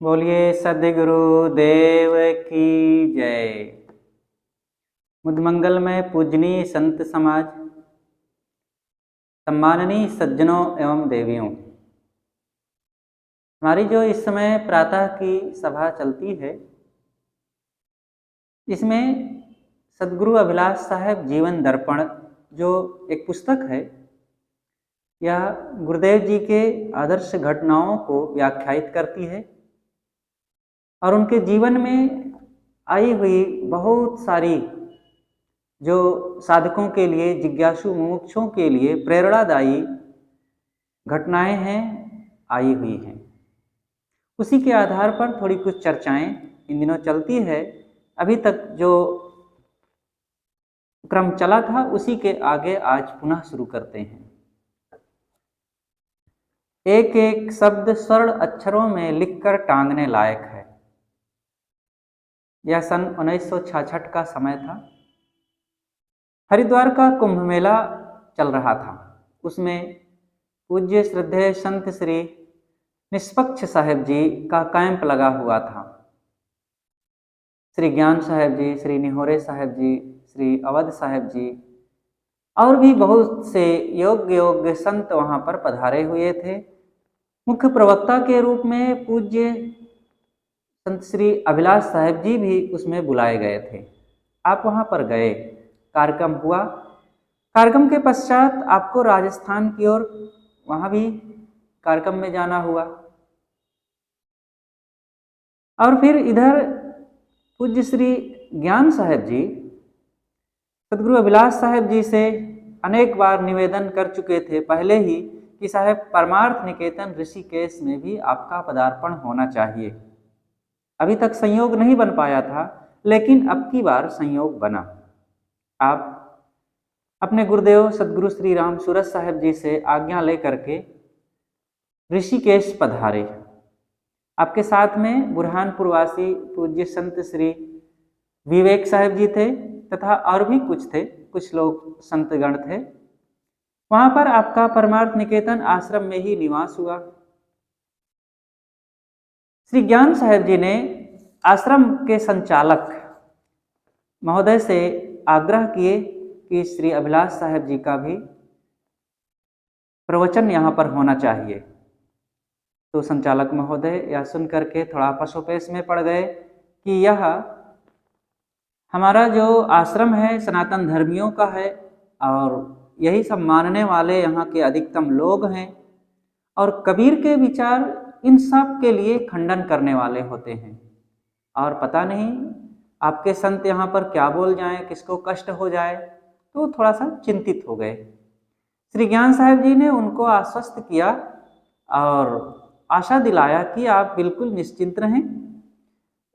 बोलिए सद्गुरु देव की जय। मुदमंगल में पूजनीय संत समाज, सम्माननीय सज्जनों एवं देवियों, हमारी जो इस समय प्रातः की सभा चलती है, इसमें सद्गुरु अभिलाष साहब जीवन दर्पण जो एक पुस्तक है, यह गुरुदेव जी के आदर्श घटनाओं को व्याख्यायित करती है और उनके जीवन में आई हुई बहुत सारी जो साधकों के लिए, जिज्ञासु मुमुक्षुओं के लिए प्रेरणादायी घटनाएं हैं, आई हुई हैं। उसी के आधार पर थोड़ी कुछ चर्चाएं इन दिनों चलती है। अभी तक जो क्रम चला था उसी के आगे आज पुनः शुरू करते हैं। एक एक शब्द स्वर्ण अक्षरों में लिखकर टांगने लायक है। यह सन 1966 का समय था। हरिद्वार का कुंभ मेला चल रहा था। उसमें पूज्य श्रद्धेय संत श्री निष्पक्ष साहेब जी का कैंप लगा हुआ था। श्री ज्ञान साहेब जी, श्री निहोरे साहेब जी, श्री अवध साहेब जी और भी बहुत से योग्य संत वहां पर पधारे हुए थे। मुख्य प्रवक्ता के रूप में पूज्य संत श्री अभिलाष साहेब जी भी उसमें बुलाए गए थे। आप वहां पर गए, कार्यक्रम हुआ। कार्यक्रम के पश्चात आपको राजस्थान की ओर वहां भी कार्यक्रम में जाना हुआ और फिर इधर पूज्य श्री ज्ञान साहेब जी सदगुरु अभिलाष साहेब जी से अनेक बार निवेदन कर चुके थे पहले ही कि साहेब परमार्थ निकेतन ऋषिकेश में भी आपका पदार्पण होना चाहिए। अभी तक संयोग नहीं बन पाया था, लेकिन अब की बार संयोग बना। आप अपने गुरुदेव सदगुरु श्री राम सूरत साहेब जी से आज्ञा लेकर के ऋषिकेश पधारे। आपके साथ में बुरहानपुर वासी पूज्य संत श्री विवेक साहेब जी थे तथा और भी कुछ थे, कुछ लोग संतगण थे। वहां पर आपका परमार्थ निकेतन आश्रम में ही निवास हुआ। श्री ज्ञान साहेब जी ने आश्रम के संचालक महोदय से आग्रह किए कि श्री अभिलाष साहेब जी का भी प्रवचन यहाँ पर होना चाहिए। तो संचालक महोदय यह सुनकर के थोड़ा पसोपेश में पड़ गए कि यह हमारा जो आश्रम है सनातन धर्मियों का है और यही सब मानने वाले यहाँ के अधिकतम लोग हैं और कबीर के विचार इन सब के लिए खंडन करने वाले होते हैं और पता नहीं आपके संत यहाँ पर क्या बोल जाएं, किसको कष्ट हो जाए, तो थोड़ा सा चिंतित हो गए। श्री ज्ञान साहेब जी ने उनको आश्वस्त किया और आशा दिलाया कि आप बिल्कुल निश्चिंत रहें,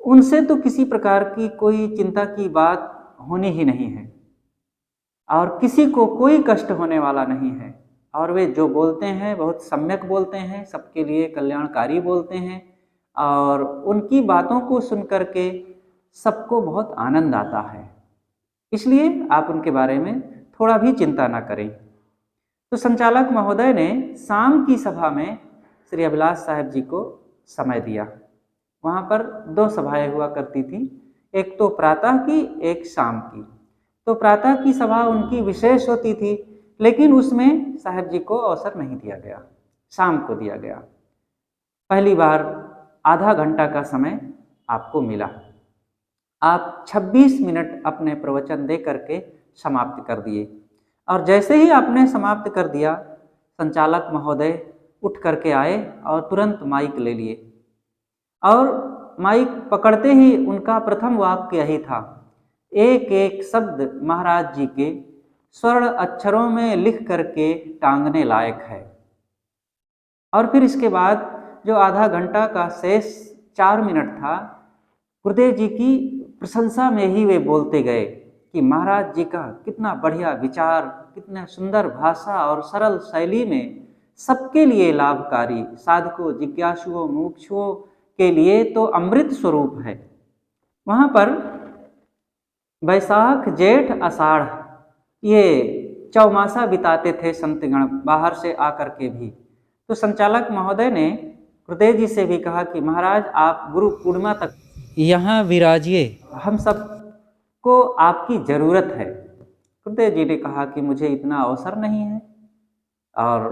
उनसे तो किसी प्रकार की कोई चिंता की बात होनी ही नहीं है और किसी को कोई कष्ट होने वाला नहीं है और वे जो बोलते हैं बहुत सम्यक बोलते हैं, सबके लिए कल्याणकारी बोलते हैं और उनकी बातों को सुन करके सबको बहुत आनंद आता है। इसलिए आप उनके बारे में थोड़ा भी चिंता ना करें। तो संचालक महोदय ने शाम की सभा में श्री अभिलाष साहेब जी को समय दिया। वहाँ पर 2 सभाएं हुआ करती थी, एक तो प्रातः की, एक शाम की। तो प्रातः की सभा उनकी विशेष होती थी, लेकिन उसमें साहेब जी को अवसर नहीं दिया गया, शाम को दिया गया। पहली बार आधा घंटा का समय आपको मिला। आप 26 मिनट अपने प्रवचन दे करके समाप्त कर दिए और जैसे ही आपने समाप्त कर दिया, संचालक महोदय उठ करके आए और तुरंत माइक ले लिए और माइक पकड़ते ही उनका प्रथम वाक्य यही था, एक एक शब्द महाराज जी के स्वर्ण अक्षरों में लिख करके टांगने लायक है। और फिर इसके बाद जो आधा घंटा का शेष 4 मिनट था, गुरुदेव जी की प्रशंसा में ही वे बोलते गए कि महाराज जी का कितना बढ़िया विचार, कितना सुंदर भाषा और सरल शैली में सबके लिए लाभकारी, साधकों, जिज्ञासुओं, मुमुक्षुओं के लिए तो अमृत स्वरूप है। वहाँ पर वैशाख, जेठ, आषाढ़ ये चौमासा बिताते थे संतगण बाहर से आकर के भी। तो संचालक महोदय ने गुरुदेव जी से भी कहा कि महाराज आप गुरु पूर्णिमा तक यहाँ विराजिए, हम सब को आपकी ज़रूरत है। गुरुदेव जी ने कहा कि मुझे इतना अवसर नहीं है और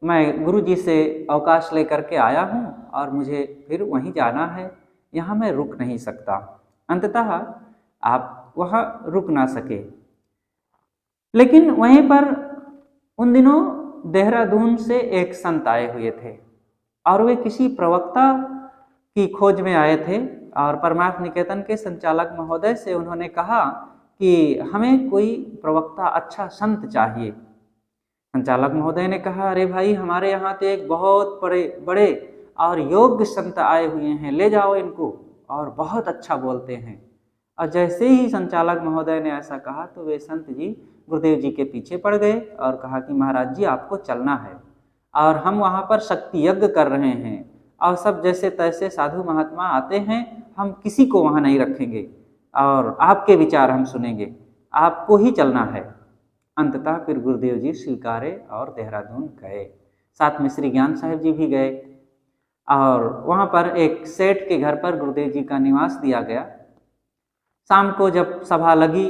मैं गुरु जी से अवकाश लेकर के आया हूँ और मुझे फिर वहीं जाना है, यहाँ मैं रुक नहीं सकता। अंततः आप वहाँ रुक ना सके। लेकिन वहीं पर उन दिनों देहरादून से एक संत आए हुए थे और वे किसी प्रवक्ता की खोज में आए थे और परमार्थ निकेतन के संचालक महोदय से उन्होंने कहा कि हमें कोई प्रवक्ता, अच्छा संत चाहिए। संचालक महोदय ने कहा, अरे भाई, हमारे यहाँ तो एक बहुत बड़े बड़े और योग्य संत आए हुए हैं, ले जाओ इनको, और बहुत अच्छा बोलते हैं। और जैसे ही संचालक महोदय ने ऐसा कहा तो वे संत जी गुरुदेव जी के पीछे पड़ गए और कहा कि महाराज जी आपको चलना है और हम वहाँ पर शक्ति यज्ञ कर रहे हैं और सब जैसे तैसे साधु महात्मा आते हैं, हम किसी को वहाँ नहीं रखेंगे और आपके विचार हम सुनेंगे, आपको ही चलना है। अंततः फिर गुरुदेव जी स्वीकारे और देहरादून गए। साथ में श्री ज्ञान साहिब जी भी गए और वहाँ पर एक सेठ के घर पर गुरुदेव जी का निवास दिया गया। शाम को जब सभा लगी,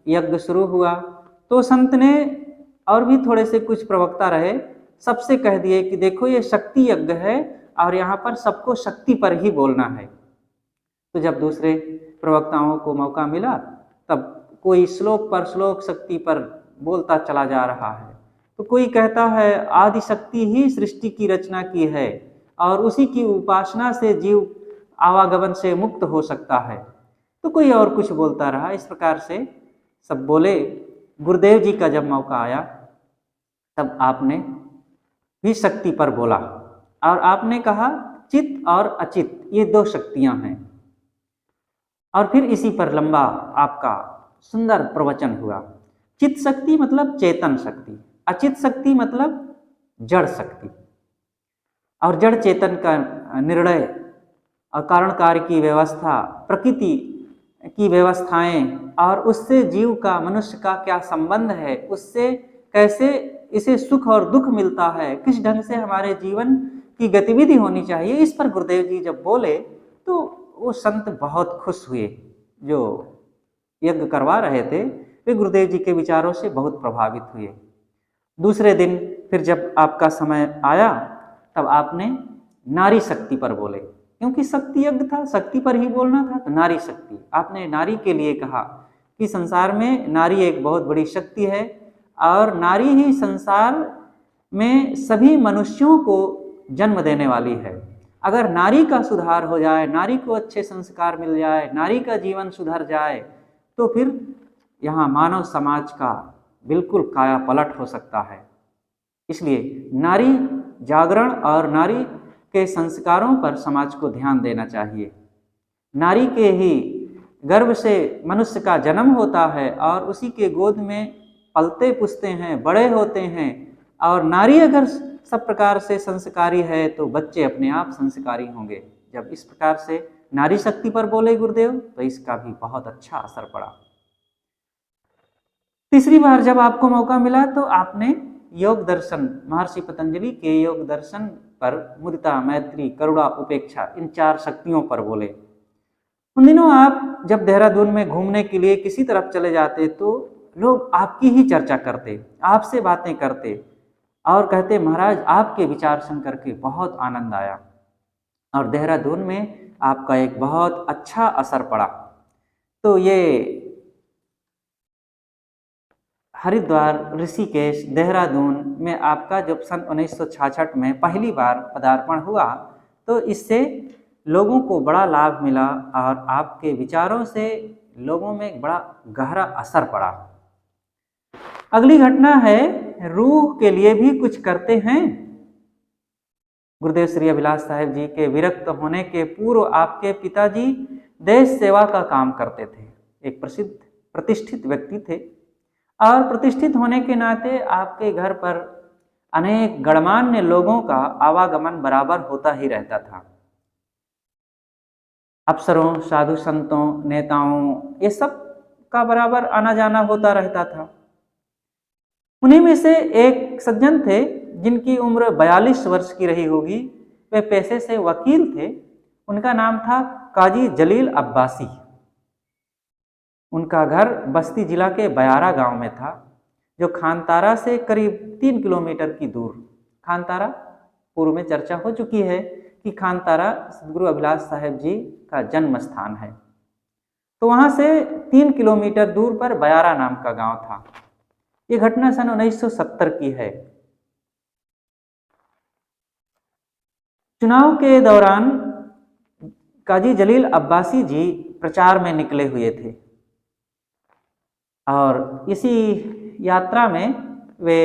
यज्ञ शुरू हुआ तो संत ने, और भी थोड़े से कुछ प्रवक्ता रहे, सबसे कह दिए कि देखो ये शक्ति यज्ञ है और यहाँ पर सबको शक्ति पर ही बोलना है। तो जब दूसरे प्रवक्ताओं को मौका मिला तब कोई श्लोक पर श्लोक शक्ति पर बोलता चला जा रहा है। तो कोई कहता है आदि शक्ति ही सृष्टि की रचना की है और उसी की उपासना से जीव आवागमन से मुक्त हो सकता है। तो कोई और कुछ बोलता रहा। इस प्रकार से सब बोले। गुरुदेव जी का जब मौका आया तब आपने भी शक्ति पर बोला और आपने कहा चित और अचित ये दो शक्तियां हैं। और फिर इसी पर लंबा आपका सुंदर प्रवचन हुआ। चित शक्ति मतलब चेतन शक्ति, अचित शक्ति मतलब जड़ शक्ति। और जड़ चेतन का निर्णय और कारण कार्य की व्यवस्था, प्रकृति की व्यवस्थाएं और उससे जीव का, मनुष्य का क्या संबंध है, उससे कैसे इसे सुख और दुख मिलता है, किस ढंग से हमारे जीवन की गतिविधि होनी चाहिए, इस पर गुरुदेव जी जब बोले तो वो संत बहुत खुश हुए। जो यज्ञ करवा रहे थे वे गुरुदेव जी के विचारों से बहुत प्रभावित हुए। दूसरे दिन फिर जब आपका समय आया तब आपने नारी शक्ति पर बोले, क्योंकि शक्ति यज्ञ था, शक्ति पर ही बोलना था। तो नारी शक्ति, आपने नारी के लिए कहा कि संसार में नारी एक बहुत बड़ी शक्ति है और नारी ही संसार में सभी मनुष्यों को जन्म देने वाली है। अगर नारी का सुधार हो जाए, नारी को अच्छे संस्कार मिल जाए, नारी का जीवन सुधर जाए तो फिर यहाँ मानव समाज का बिल्कुल काया पलट हो सकता है। इसलिए नारी जागरण और नारी के संस्कारों पर समाज को ध्यान देना चाहिए। नारी के ही गर्भ से मनुष्य का जन्म होता है और उसी के गोद में पलते पुसते हैं, बड़े होते हैं। और नारी अगर सब प्रकार से संस्कारी है तो बच्चे अपने आप संस्कारी होंगे। जब इस प्रकार से नारी शक्ति पर बोले गुरुदेव तो इसका भी बहुत अच्छा असर पड़ा। तीसरी बार जब आपको मौका मिला तो आपने योग दर्शन, महर्षि पतंजलि के योग दर्शन पर मुदिता, मैत्री, करुणा, उपेक्षा, इन 4 शक्तियों पर बोले। उन दिनों आप जब देहरादून में घूमने के लिए किसी तरफ चले जाते तो लोग आपकी ही चर्चा करते, आपसे बातें करते और कहते महाराज आपके विचार सुन करके बहुत आनंद आया। और देहरादून में आपका एक बहुत अच्छा असर पड़ा। तो ये हरिद्वार, ऋषिकेश, देहरादून में आपका जब सन 1966 में पहली बार पदार्पण हुआ तो इससे लोगों को बड़ा लाभ मिला और आपके विचारों से लोगों में बड़ा गहरा असर पड़ा। अगली घटना है रूह के लिए भी कुछ करते हैं। गुरुदेव श्री अभिलाष साहिब जी के विरक्त होने के पूर्व आपके पिताजी देश सेवा का काम करते थे। एक प्रसिद्ध प्रतिष्ठित व्यक्ति थे और प्रतिष्ठित होने के नाते आपके घर पर अनेक गणमान्य लोगों का आवागमन बराबर होता ही रहता था। अफसरों, साधु संतों, नेताओं, ये सब का बराबर आना जाना होता रहता था। उन्हीं में से एक सज्जन थे जिनकी उम्र 42 वर्ष की रही होगी, वे पेशे से वकील थे। उनका नाम था काजी जलील अब्बासी। उनका घर बस्ती जिला के बयारा गांव में था, जो खानतारा से करीब 3 किलोमीटर की दूर। खानतारा पूर्व में चर्चा हो चुकी है कि खानतारा सदगुरु अभिलाष साहेब जी का जन्म स्थान है। तो वहां से 3 किलोमीटर दूर पर बयारा नाम का गांव था। ये घटना सन 1970 की है। चुनाव के दौरान काजी जलील अब्बासी जी प्रचार में निकले हुए थे और इसी यात्रा में वे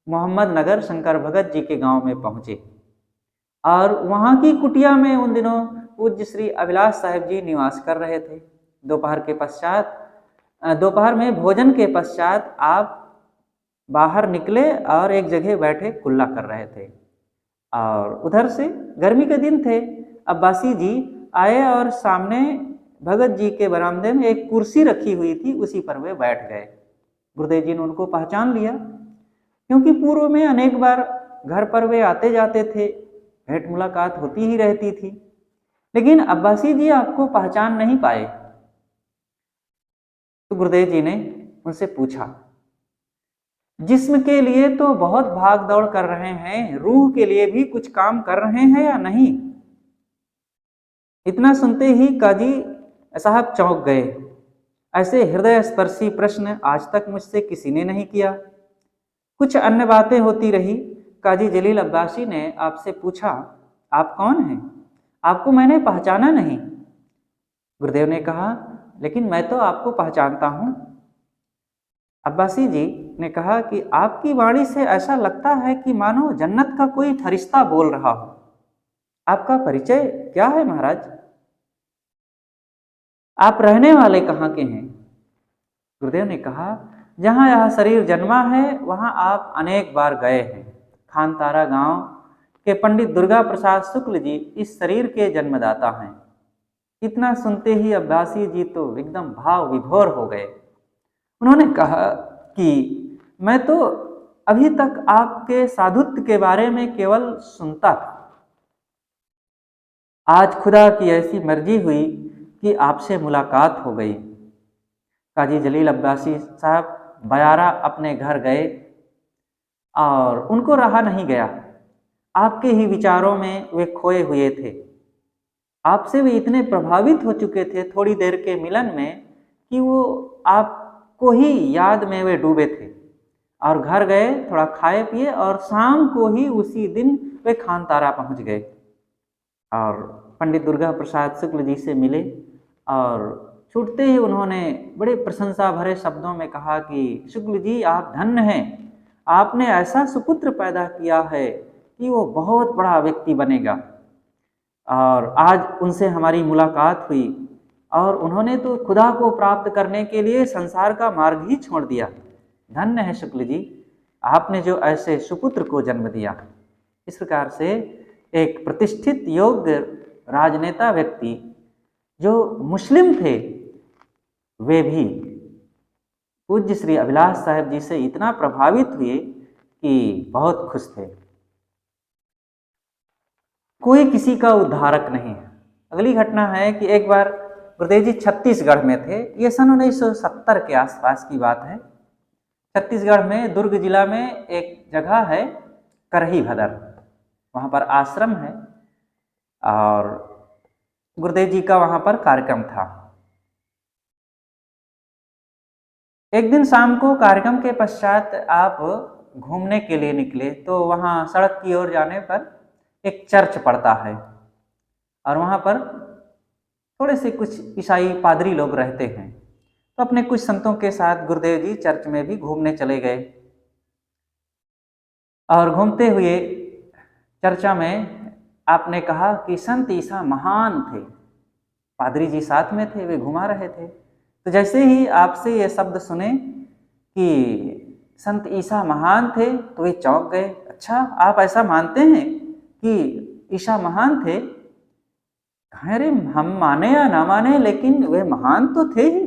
मोहम्मद नगर शंकर भगत जी के गांव में पहुंचे और वहां की कुटिया में उन दिनों पूज्य श्री अभिलाष साहेब जी निवास कर रहे थे। दोपहर में भोजन के पश्चात आप बाहर निकले और एक जगह बैठे कुल्ला कर रहे थे और उधर से गर्मी के दिन थे। अब्बासी जी आए और सामने भगत जी के बरामदे में एक कुर्सी रखी हुई थी, उसी पर वे बैठ गए। गुरुदेव जी ने उनको पहचान लिया, क्योंकि पूर्व में अनेक बार घर पर वे आते जाते थे, भेंट मुलाकात होती ही रहती थी, लेकिन अब्बासी जी आपको पहचान नहीं पाए। तो गुरुदेव जी ने उनसे पूछा, जिस्म के लिए तो बहुत भाग दौड़ कर रहे हैं, रूह के लिए भी कुछ काम कर रहे हैं या नहीं? इतना सुनते ही काजी साहब चौंक गए। ऐसे हृदय स्पर्शी प्रश्न आज तक मुझसे किसी ने नहीं किया। कुछ अन्य बातें होती रही। काजी जलील अब्बासी ने आपसे पूछा, आप कौन हैं? आपको मैंने पहचाना नहीं। गुरुदेव ने कहा, लेकिन मैं तो आपको पहचानता हूं। अब्बासी जी ने कहा कि आपकी वाणी से ऐसा लगता है कि मानो जन्नत का कोई फरिश्ता बोल रहा हो। आपका परिचय क्या है महाराज? आप रहने वाले कहाँ के हैं? गुरुदेव ने कहा, जहाँ यह शरीर जन्मा है वहाँ आप अनेक बार गए हैं। खानतारा गांव के पंडित दुर्गा प्रसाद शुक्ल जी इस शरीर के जन्मदाता हैं। इतना सुनते ही अब्बासी जी तो एकदम भाव विभोर हो गए। उन्होंने कहा कि मैं तो अभी तक आपके साधुत्व के बारे में केवल सुनता था। आज खुदा की ऐसी मर्जी हुई कि आपसे मुलाकात हो गई। काजी जलील अब्बासी साहब बयारा अपने घर गए और उनको रहा नहीं गया। आपके ही विचारों में वे खोए हुए थे। आपसे वे इतने प्रभावित हो चुके थे थोड़ी देर के मिलन में कि वो आपको ही याद में वे डूबे थे। और घर गए, थोड़ा खाए पिए और शाम को ही उसी दिन वे खानतारा पहुंच गए और पंडित दुर्गा प्रसाद शुक्ल जी से मिले और छूटते ही उन्होंने बड़े प्रशंसा भरे शब्दों में कहा कि शुक्ल जी आप धन्य हैं, आपने ऐसा सुपुत्र पैदा किया है कि वो बहुत बड़ा व्यक्ति बनेगा। और आज उनसे हमारी मुलाकात हुई और उन्होंने तो खुदा को प्राप्त करने के लिए संसार का मार्ग ही छोड़ दिया। धन्य है शुक्ल जी, आपने जो ऐसे सुपुत्र को जन्म दिया। इस प्रकार से एक प्रतिष्ठित योग्य राजनेता व्यक्ति जो मुस्लिम थे, वे भी पूज्य श्री अभिलाष साहेब जी से इतना प्रभावित हुए कि बहुत खुश थे। कोई किसी का उद्धारक नहीं है। अगली घटना है कि एक बार गुरुदेव जी छत्तीसगढ़ में थे। ये सन 1970 के आसपास की बात है। छत्तीसगढ़ में दुर्ग जिला में एक जगह है करही भदर, वहाँ पर आश्रम है और गुरुदेव जी का वहाँ पर कार्यक्रम था। एक दिन शाम को कार्यक्रम के पश्चात आप घूमने के लिए निकले तो वहाँ सड़क की ओर जाने पर एक चर्च पड़ता है और वहाँ पर थोड़े से कुछ ईसाई पादरी लोग रहते हैं। तो अपने कुछ संतों के साथ गुरुदेव जी चर्च में भी घूमने चले गए और घूमते हुए चर्चा में आपने कहा कि संत ईसा महान थे। पादरी जी साथ में थे, वे घुमा रहे थे। तो जैसे ही आपसे ये शब्द सुने कि संत ईसा महान थे तो वे चौंक गए। अच्छा, आप ऐसा मानते हैं कि ईसा महान थे? अरे हम माने या ना माने, लेकिन वे महान तो थे ही,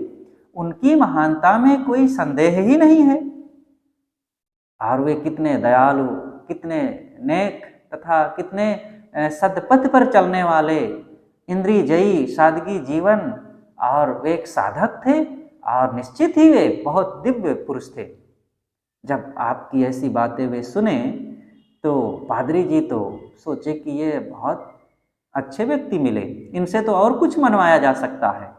उनकी महानता में कोई संदेह ही नहीं है। और वे कितने दयालु, कितने नेक तथा कितने सदपथ पर चलने वाले, इंद्रियजयी सादगी जीवन, और वे एक साधक थे और निश्चित ही वे बहुत दिव्य पुरुष थे। जब आपकी ऐसी बातें वे सुने तो पादरी जी तो सोचे कि ये बहुत अच्छे व्यक्ति मिले, इनसे तो और कुछ मनवाया जा सकता है।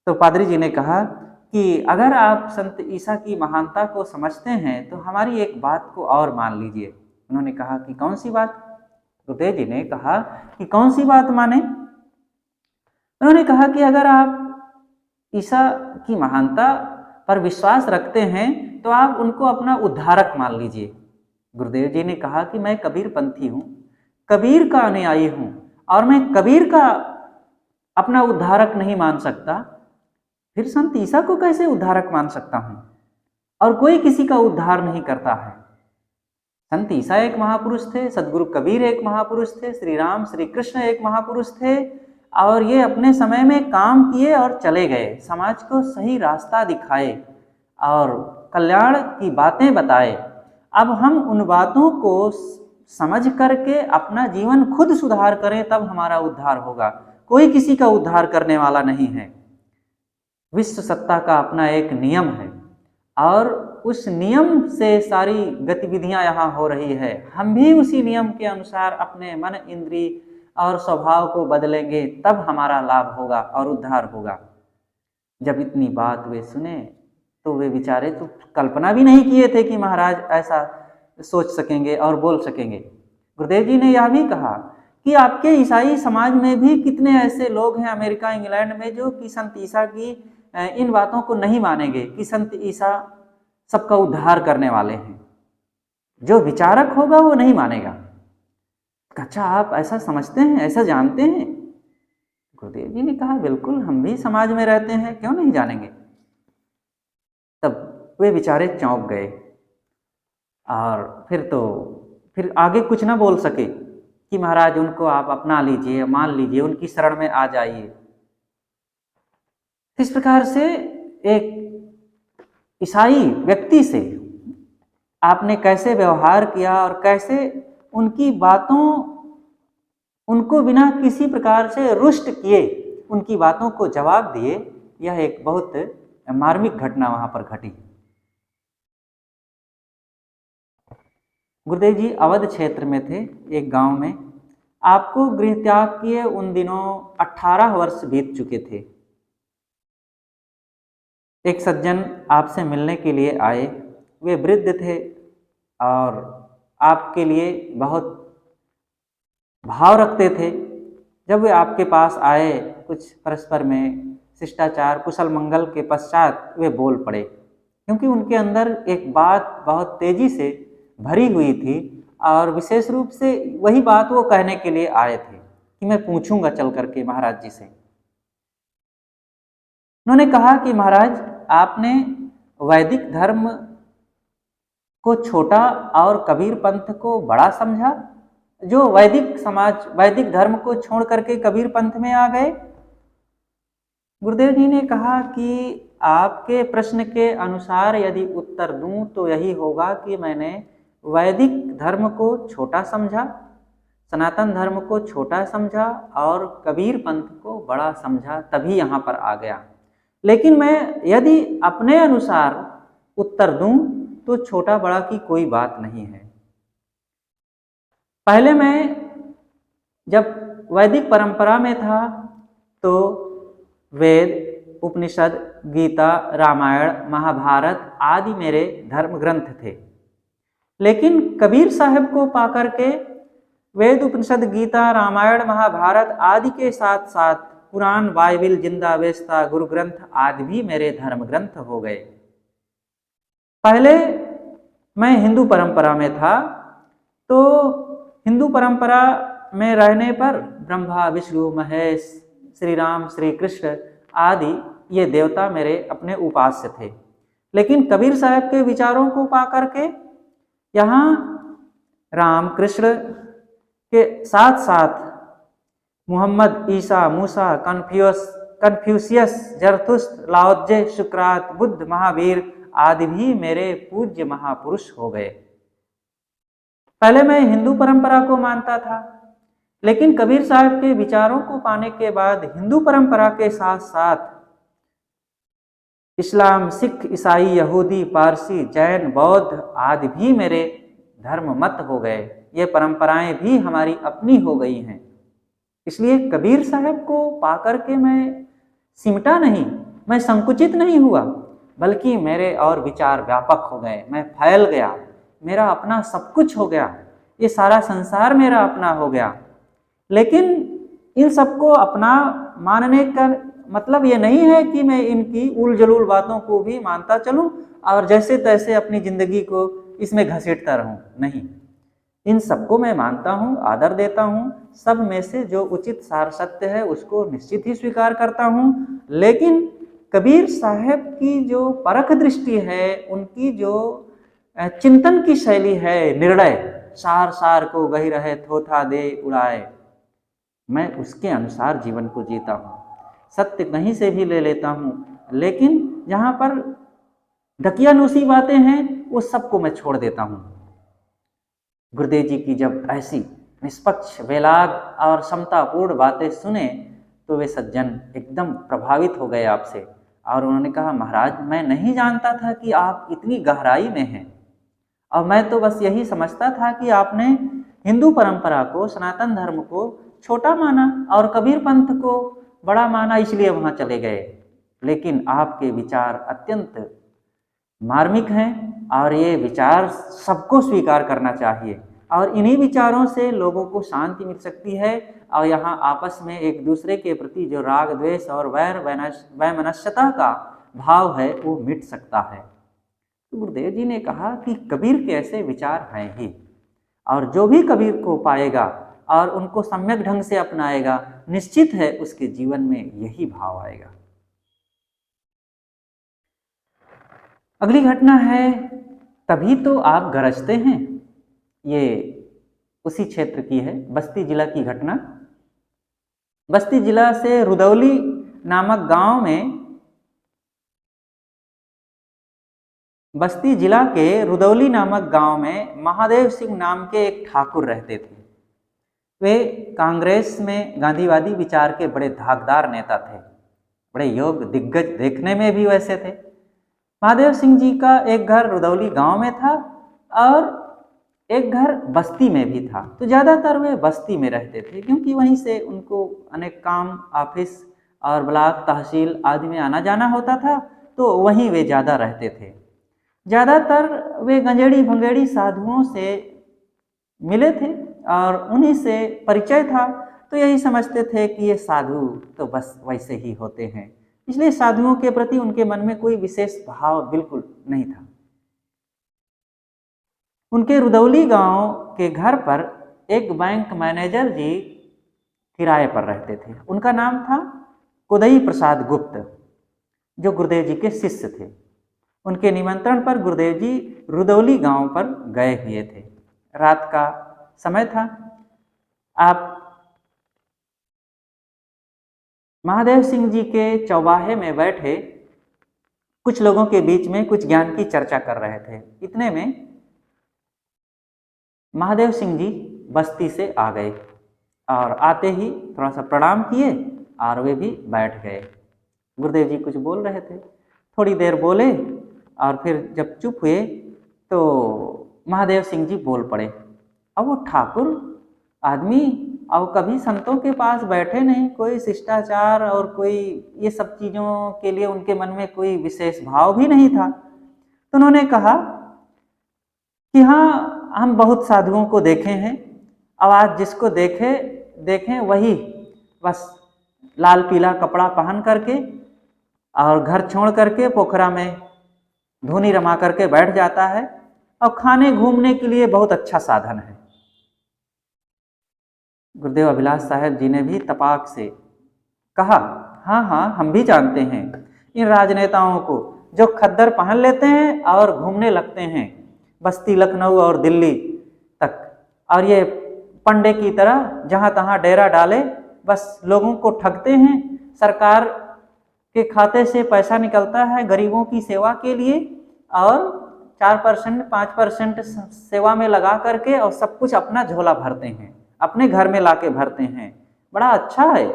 तो पादरी जी ने कहा कि अगर आप संत ईसा की महानता को समझते हैं तो हमारी एक बात को और मान लीजिए। उन्होंने कहा कि कौन सी बात? गुरुदेव जी ने कहा कि कौन सी बात माने? उन्होंने कहा कि अगर आप ईसा की महानता पर विश्वास रखते हैं तो आप उनको अपना उद्धारक मान लीजिए। गुरुदेव जी ने कहा कि मैं कबीर पंथी हूँ, कबीर का अनुयायी हूँ, और मैं कबीर का अपना उद्धारक नहीं मान सकता, फिर संत ईसा को कैसे उद्धारक मान सकता हूँ? और कोई किसी का उद्धार नहीं करता है। संत ईसा एक महापुरुष थे, सदगुरु कबीर एक महापुरुष थे, श्री राम श्री कृष्ण एक महापुरुष थे, और ये अपने समय में काम किए और चले गए, समाज को सही रास्ता दिखाए और कल्याण की बातें बताए। अब हम उन बातों को समझ करके अपना जीवन खुद सुधार करें, तब हमारा उद्धार होगा। कोई किसी का उद्धार करने वाला नहीं है। विश्व सत्ता का अपना एक नियम है और उस नियम से सारी गतिविधियां यहाँ हो रही है। हम भी उसी नियम के अनुसार अपने मन, इंद्रिय और स्वभाव को बदलेंगे, तब हमारा लाभ होगा और उद्धार होगा। जब इतनी बात वे सुने तो वे बेचारे तो कल्पना भी नहीं किए थे कि महाराज ऐसा सोच सकेंगे और बोल सकेंगे। गुरुदेव जी ने यह भी कहा कि आपके ईसाई समाज में भी कितने ऐसे लोग हैं अमेरिका इंग्लैंड में जो कि संत ईसा की इन बातों को नहीं मानेंगे कि संत ईसा सबका उद्धार करने वाले हैं। जो विचारक होगा वो नहीं मानेगा। अच्छा, आप ऐसा समझते हैं, ऐसा जानते हैं? गुरुदेव जी ने कहा बिल्कुल, हम भी समाज में रहते हैं, क्यों नहीं जानेंगे। तब वे बेचारे चौंक गए और फिर आगे कुछ ना बोल सके कि महाराज उनको आप अपना लीजिए, मान लीजिए, उनकी शरण में आ जाइए। इस प्रकार से एक ईसाई व्यक्ति से आपने कैसे व्यवहार किया और कैसे उनकी बातों, उनको बिना किसी प्रकार से रुष्ट किए उनकी बातों को जवाब दिए, यह एक बहुत मार्मिक घटना वहां पर घटी। गुरुदेव जी अवध क्षेत्र में थे, एक गांव में। आपको गृह त्याग किए उन दिनों 18 वर्ष बीत चुके थे। एक सज्जन आपसे मिलने के लिए आए। वे वृद्ध थे और आपके लिए बहुत भाव रखते थे। जब वे आपके पास आए, कुछ परस्पर में शिष्टाचार कुशल मंगल के पश्चात वे बोल पड़े, क्योंकि उनके अंदर एक बात बहुत तेजी से भरी हुई थी और विशेष रूप से वही बात वो कहने के लिए आए थे कि मैं पूछूंगा चल करके महाराज जी से। उन्होंने कहा कि महाराज, आपने वैदिक धर्म को छोटा और कबीर पंथ को बड़ा समझा, जो वैदिक समाज वैदिक धर्म को छोड़ करके कबीर पंथ में आ गए। गुरुदेव जी ने कहा कि आपके प्रश्न के अनुसार यदि उत्तर दूं तो यही होगा कि मैंने वैदिक धर्म को छोटा समझा, सनातन धर्म को छोटा समझा और कबीर पंथ को बड़ा समझा, तभी यहाँ पर आ गया। लेकिन मैं यदि अपने अनुसार उत्तर दूं तो छोटा बड़ा की कोई बात नहीं है। पहले मैं जब वैदिक परंपरा में था तो वेद, उपनिषद, गीता, रामायण, महाभारत आदि मेरे धर्म ग्रंथ थे। लेकिन कबीर साहब को पाकर के वेद, उपनिषद, गीता, रामायण, महाभारत आदि के साथ साथ पुराण, बाइबिल, जिंदा वेस्ता, गुरु ग्रंथ आदि भी मेरे धर्म ग्रंथ हो गए। पहले मैं हिंदू परंपरा में था, तो हिंदू परंपरा में रहने पर ब्रह्मा, विष्णु, महेश, श्री राम, श्री कृष्ण आदि ये देवता मेरे अपने उपास्य थे। लेकिन कबीर साहब के विचारों को पाकर के यहाँ राम, कृष्ण के साथ साथ मोहम्मद, ईसा, मूसा, कन्फ्यूशियस, जरथुस्त्र, लाओत्जे, सुकरात, बुद्ध, महावीर आदि भी मेरे पूज्य महापुरुष हो गए। पहले मैं हिंदू परंपरा को मानता था, लेकिन कबीर साहब के विचारों को पाने के बाद हिंदू परंपरा के साथ साथ इस्लाम, सिख, ईसाई, यहूदी, पारसी, जैन, बौद्ध आदि भी मेरे धर्म मत हो गए। ये परंपराएं भी हमारी अपनी हो गई हैं। इसलिए कबीर साहब को पाकर के मैं सिमटा नहीं, मैं संकुचित नहीं हुआ, बल्कि मेरे और विचार व्यापक हो गए, मैं फैल गया, मेरा अपना सब कुछ हो गया, ये सारा संसार मेरा अपना हो गया। लेकिन इन सबको अपना मानने का मतलब ये नहीं है कि मैं इनकी उल जलूल बातों को भी मानता चलूं और जैसे तैसे अपनी जिंदगी को इसमें घसीटता रहूं। नहीं, इन सबको मैं मानता हूं, आदर देता हूं, सब में से जो उचित सार सत्य है उसको निश्चित ही स्वीकार करता हूं। लेकिन कबीर साहब की जो परख दृष्टि है, उनकी जो चिंतन की शैली है, निर्णय, सार सार को गही रहे थोथा दे उड़ाए, मैं उसके अनुसार जीवन को जीता हूँ। सत्य कहीं से भी ले लेता हूँ, लेकिन जहाँ पर ढकियानुसी बातें हैं वो सबको मैं छोड़ देता हूँ। गुरुदेव जी की जब ऐसी निष्पक्ष, बेलाग और समतापूर्ण बातें सुने तो वे सज्जन एकदम प्रभावित हो गए आपसे, और उन्होंने कहा, महाराज मैं नहीं जानता था कि आप इतनी गहराई में हैं, और मैं तो बस यही समझता था कि आपने हिंदू परंपरा को, सनातन धर्म को छोटा माना और कबीर पंथ को बड़ा माना, इसलिए वहां चले गए। लेकिन आपके विचार अत्यंत मार्मिक हैं और ये विचार सबको स्वीकार करना चाहिए, और इन्हीं विचारों से लोगों को शांति मिल सकती है, और यहाँ आपस में एक दूसरे के प्रति जो राग, द्वेष और वैमनस्यता का भाव है वो मिट सकता है। तो गुरुदेव जी ने कहा कि कबीर के ऐसे विचार हैं ही, और जो भी कबीर को पाएगा और उनको सम्यक ढंग से अपनाएगा, निश्चित है उसके जीवन में यही भाव आएगा। अगली घटना है, तभी तो आप गरजते हैं। ये उसी क्षेत्र की है, बस्ती जिला की घटना। बस्ती जिला से रुदौली नामक गांव में, बस्ती जिला के रुदौली नामक गांव में महादेव सिंह नाम के एक ठाकुर रहते थे। वे कांग्रेस में गांधीवादी विचार के बड़े धाकदार नेता थे, बड़े योग्य दिग्गज, देखने में भी वैसे थे। महादेव सिंह जी का एक घर रुदौली गांव में था और एक घर बस्ती में भी था। तो ज़्यादातर वे बस्ती में रहते थे, क्योंकि वहीं से उनको अनेक काम, ऑफिस और ब्लॉक, तहसील आदि में आना जाना होता था, तो वहीं वे ज़्यादा रहते थे। ज़्यादातर वे गंजेड़ी भंगेड़ी साधुओं से मिले थे और उन्हीं से परिचय था, तो यही समझते थे कि ये साधु तो बस वैसे ही होते हैं, इसलिए साधुओं के प्रति उनके मन में कोई विशेष भाव बिल्कुल नहीं था। उनके रुदौली गांव के घर पर एक बैंक मैनेजर जी किराए पर रहते थे। उनका नाम था कुदई प्रसाद गुप्त, जो गुरुदेव जी के शिष्य थे। उनके निमंत्रण पर गुरुदेव जी रुदौली गांव पर गए हुए थे। रात का समय था। आप महादेव सिंह जी के चौबाहे में बैठे कुछ लोगों के बीच में कुछ ज्ञान की चर्चा कर रहे थे। इतने में महादेव सिंह जी बस्ती से आ गए और आते ही थोड़ा सा प्रणाम किए और वे भी बैठ गए। गुरुदेव जी कुछ बोल रहे थे, थोड़ी देर बोले और फिर जब चुप हुए तो महादेव सिंह जी बोल पड़े। अब वो ठाकुर आदमी अब कभी संतों के पास बैठे नहीं, कोई शिष्टाचार और कोई ये सब चीज़ों के लिए उनके मन में कोई विशेष भाव भी नहीं था। तो उन्होंने कहा कि हाँ, हम बहुत साधुओं को देखे हैं, अब आज जिसको देखें वही बस लाल पीला कपड़ा पहन करके और घर छोड़ करके पोखरा में धूनी रमा करके बैठ जाता है, और खाने घूमने के लिए बहुत अच्छा साधन है। गुरुदेव अभिलाष साहब जी ने भी तपाक से कहा, हाँ हाँ, हम भी जानते हैं इन राजनेताओं को जो खद्दर पहन लेते हैं और घूमने लगते हैं बस्ती, लखनऊ और दिल्ली तक, और ये पंडे की तरह जहाँ तहाँ डेरा डाले बस लोगों को ठगते हैं। सरकार के खाते से पैसा निकलता है गरीबों की सेवा के लिए, और 4% 5% सेवा में लगा करके और सब कुछ अपना झोला भरते हैं, अपने घर में लाके भरते हैं। बड़ा अच्छा है,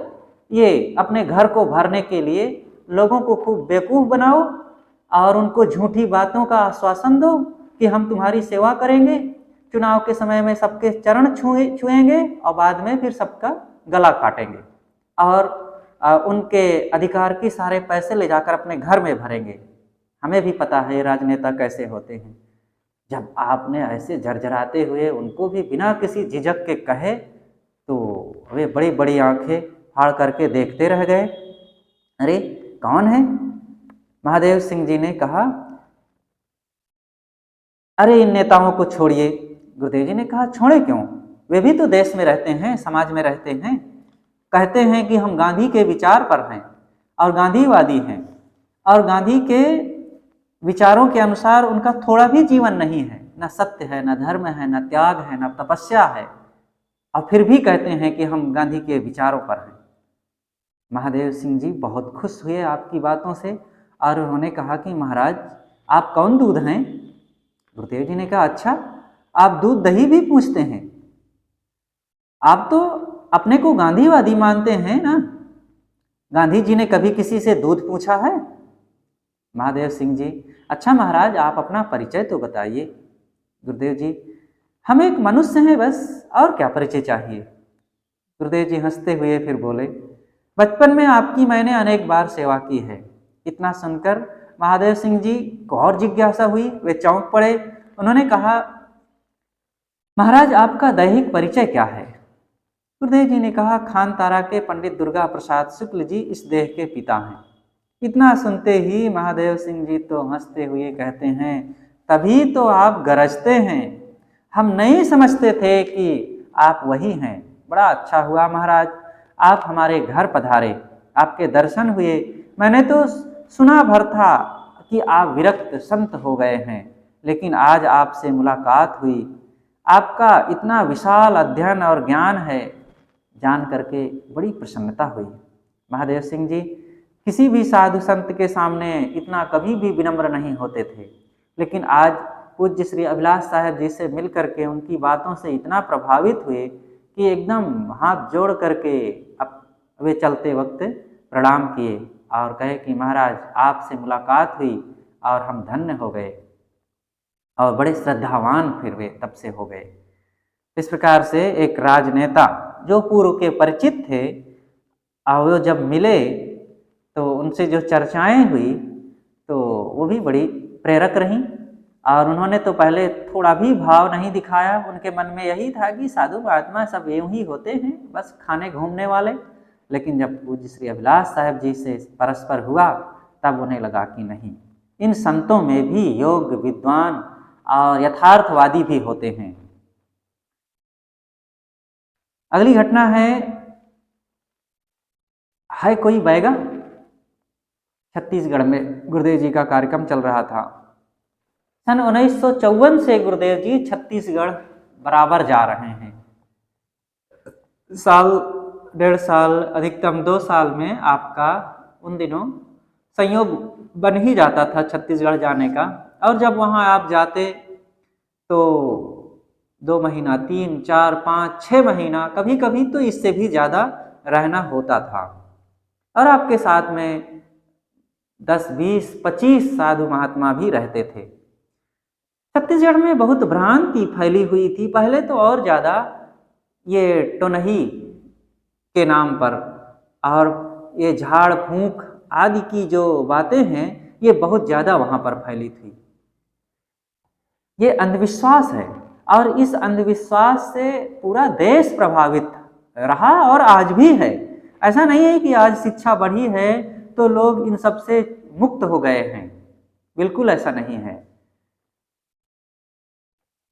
ये अपने घर को भरने के लिए लोगों को खूब बेवकूफ़ बनाओ और उनको झूठी बातों का आश्वासन दो कि हम तुम्हारी सेवा करेंगे, चुनाव के समय में सबके चरण छुएंगे और बाद में फिर सबका गला काटेंगे और उनके अधिकार के सारे पैसे ले जाकर अपने घर में भरेंगे। हमें भी पता है राजनेता कैसे होते हैं। जब आपने ऐसे झरझराते हुए उनको भी बिना किसी झिझक के कहे तो वे बड़ी बड़ी आंखें फाड़ करके देखते रह गए। अरे कौन है? महादेव सिंह जी ने कहा, अरे इन नेताओं को छोड़िए। गुरुदेव जी ने कहा, छोड़े क्यों? वे भी तो देश में रहते हैं, समाज में रहते हैं। कहते हैं कि हम गांधी के विचार पर हैं और गांधीवादी हैं और गांधी के विचारों के अनुसार उनका थोड़ा भी जीवन नहीं है, न सत्य है, न धर्म है, न त्याग है, न तपस्या है, और फिर भी कहते हैं कि हम गांधी के विचारों पर हैं। महादेव सिंह जी बहुत खुश हुए आपकी बातों से और उन्होंने कहा कि महाराज आप कौन दूध हैं? गुरुदेव जी ने कहा, अच्छा आप दूध दही भी पूछते हैं? आप तो अपने को गांधीवादी मानते हैं ना? गांधी जी ने कभी किसी से दूध पूछा है? महादेव सिंह जी, अच्छा महाराज आप अपना परिचय तो बताइए। गुरुदेव जी, हम एक मनुष्य हैं बस, और क्या परिचय चाहिए? गुरुदेव जी हंसते हुए फिर बोले, बचपन में आपकी मैंने अनेक बार सेवा की है। इतना सुनकर महादेव सिंह जी को और जिज्ञासा हुई, वे चौंक पड़े। उन्होंने कहा, महाराज आपका दैहिक परिचय क्या है? गुरुदेव जी ने कहा, खान तारा के पंडित दुर्गा प्रसाद शुक्ल जी इस देह के पिता हैं। इतना सुनते ही महादेव सिंह जी तो हंसते हुए कहते हैं, तभी तो आप गरजते हैं, हम नहीं समझते थे कि आप वही हैं। बड़ा अच्छा हुआ महाराज आप हमारे घर पधारे, आपके दर्शन हुए। मैंने तो सुना भर था कि आप विरक्त संत हो गए हैं, लेकिन आज आपसे मुलाकात हुई। आपका इतना विशाल अध्ययन और ज्ञान है, जान करके बड़ी प्रसन्नता हुई। महादेव सिंह जी किसी भी साधु संत के सामने इतना कभी भी विनम्र नहीं होते थे, लेकिन आज पूज्य श्री अभिलाष साहब जी से मिल करके उनकी बातों से इतना प्रभावित हुए कि एकदम हाथ जोड़ करके अब वे चलते वक्त प्रणाम किए और कहे कि महाराज आपसे मुलाकात हुई और हम धन्य हो गए, और बड़े श्रद्धावान फिर वे तब से हो गए। इस प्रकार से एक राजनेता जो पूर्व के परिचित थे और वो जब मिले तो उनसे जो चर्चाएं हुई तो वो भी बड़ी प्रेरक रहीं, और उन्होंने तो पहले थोड़ा भी भाव नहीं दिखाया। उनके मन में यही था कि साधु महात्मा सब यूं ही होते हैं, बस खाने घूमने वाले। लेकिन जब पूज्य श्री अभिलाष साहब जी से परस्पर हुआ तब उन्हें लगा कि नहीं, इन संतों में भी योग विद्वान और यथार्थवादी भी होते हैं। अगली घटना है कोई बैगा। छत्तीसगढ़ में गुरुदेव जी का कार्यक्रम चल रहा था। सन 1954 से गुरुदेव जी छत्तीसगढ़ बराबर जा रहे हैं। साल डेढ़ साल अधिकतम 2 साल में आपका उन दिनों संयोग बन ही जाता था छत्तीसगढ़ जाने का। और जब वहाँ आप जाते तो 2 महीना 3, 4, 5, 6 महीना कभी कभी तो इससे भी ज़्यादा रहना होता था, और आपके साथ में 10, 20, 25 साधु महात्मा भी रहते थे। छत्तीसगढ़ में बहुत भ्रांति फैली हुई थी पहले तो, और ज़्यादा ये टोनही के नाम पर और ये झाड़ फूंक आदि की जो बातें हैं ये बहुत ज़्यादा वहाँ पर फैली थी। ये अंधविश्वास है और इस अंधविश्वास से पूरा देश प्रभावित रहा और आज भी है। ऐसा नहीं है कि आज शिक्षा बढ़ी है तो लोग इन सब से मुक्त हो गए हैं, बिल्कुल ऐसा नहीं है।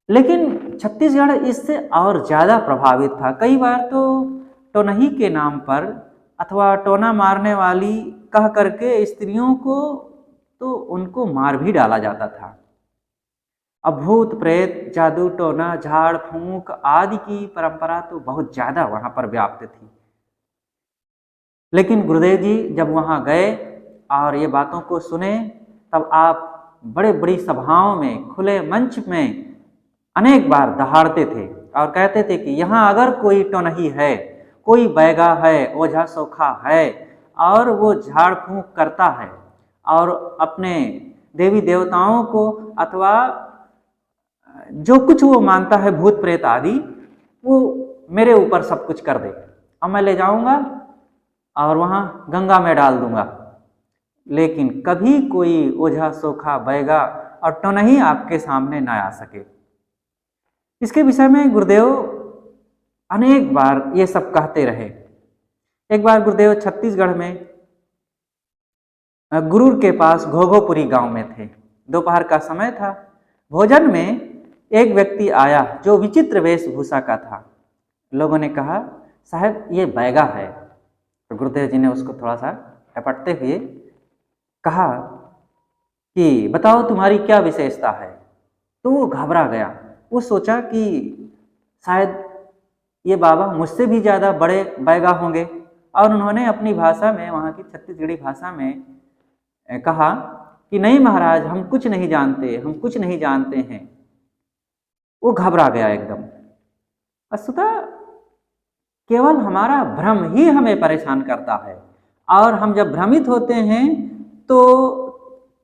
लेकिन छत्तीसगढ़ इससे और ज़्यादा प्रभावित था। कई बार तो टोनही के नाम पर अथवा टोना मारने वाली कह करके स्त्रियों को तो उनको मार भी डाला जाता था। अब भूत प्रेत जादू टोना झाड़ फूंक आदि की परंपरा तो बहुत ज़्यादा वहाँ पर व्याप्त थी। लेकिन गुरुदेव जी जब वहाँ गए और ये बातों को सुने तब आप बड़े बड़ी सभाओं में खुले मंच में अनेक बार दहाड़ते थे और कहते थे कि यहाँ अगर कोई टोनही है, कोई बैगा है, ओझा सोखा है और वो झाड़ फूंक करता है और अपने देवी देवताओं को अथवा जो कुछ वो मानता है भूत प्रेत आदि, वो मेरे ऊपर सब कुछ कर दे और मैं ले जाऊंगा और वहाँ गंगा में डाल दूंगा, लेकिन कभी कोई ओझा सोखा बैगा और टोनही आपके सामने ना आ सके। इसके विषय में गुरुदेव अनेक बार ये सब कहते रहे। एक बार गुरुदेव छत्तीसगढ़ में गुरूर के पास घोघोपुरी गांव में थे। दोपहर का समय था। भोजन में एक व्यक्ति आया जो विचित्र वेशभूषा का था। लोगों ने कहा, साहब ये बैगा है। तो गुरुदेव जी ने उसको थोड़ा सा टपटते हुए कहा कि बताओ तुम्हारी क्या विशेषता है। तो वो घबरा गया। वो सोचा कि शायद ये बाबा मुझसे भी ज़्यादा बड़े बैगा होंगे, और उन्होंने अपनी भाषा में, वहाँ की छत्तीसगढ़ी भाषा में कहा कि नहीं महाराज, हम कुछ नहीं जानते, हम कुछ नहीं जानते हैं। वो घबरा गया एकदम। वस्तुतः केवल हमारा भ्रम ही हमें परेशान करता है, और हम जब भ्रमित होते हैं तो